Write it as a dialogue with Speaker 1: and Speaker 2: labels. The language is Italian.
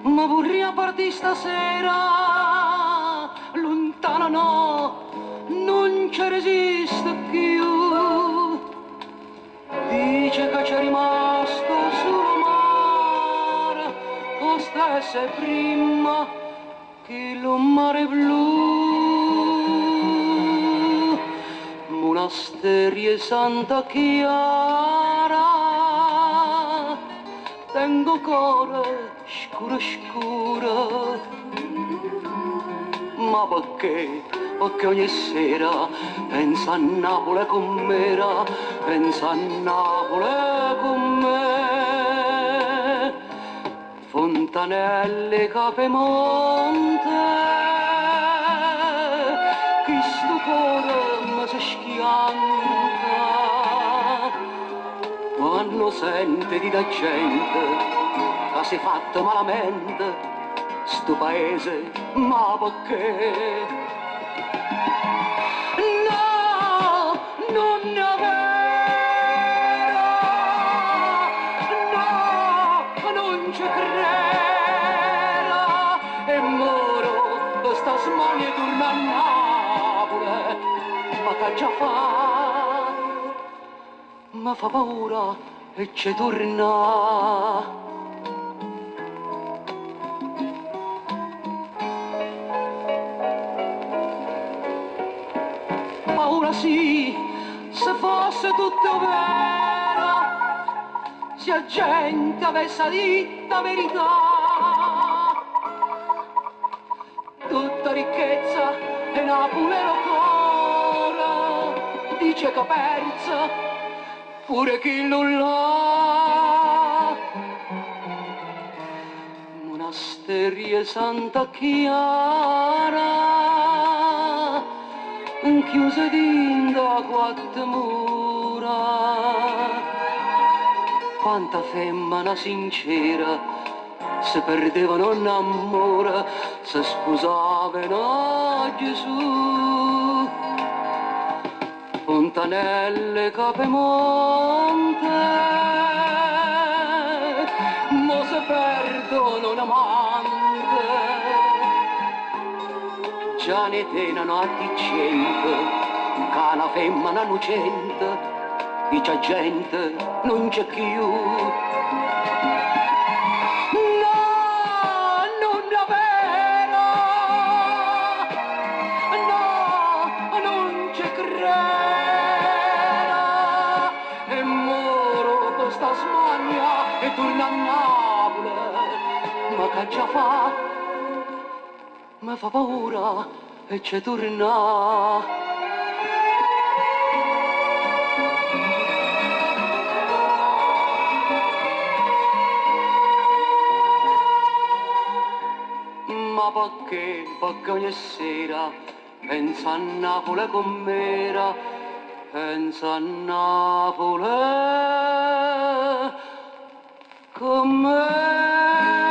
Speaker 1: ma vorrei partire stasera, lontano no, non ci resiste più. Dice che c'è rimasto sul mare, lo stesso prima che lo mare blu. Monasteri e Santa Chiara, tengo cuore scuro scuro, ma perché? Perché ogni sera pensa a Napoli com'era, pensa a Napoli con me. Fontanelle, Capemonte, che sto cuore mi si schianta quando sente di da gente che si è fatto malamente sto paese, ma perché? No, non è vero, no, non ci credo, e moro questa smania torna a Napoli, ma che già fa? Ma fa paura e ci torna. Paura sì, se fosse tutto vero, se la gente avesse detto la verità, tutta ricchezza e Napoli lo cuore, dice che pensa pure chi non l'ha. Monasteri e Santa Chiara, chiuse dinda quattro mura, quanta femmina sincera se perdevano un amore, se sposavano a Gesù. Fontanelle, Capemonte, mo se perdono un amante, già ne tenano a dicente, che una femmina innocente, dice gente, non c'è più. No, non è vero, no, non ci credo, e moro questa smania e torna a Napoli, ma che già fa? Mi fa paura e ci torna. Ma perché? Perché ogni sera pensa a Napoli com'era, pensa a Napoli com'era.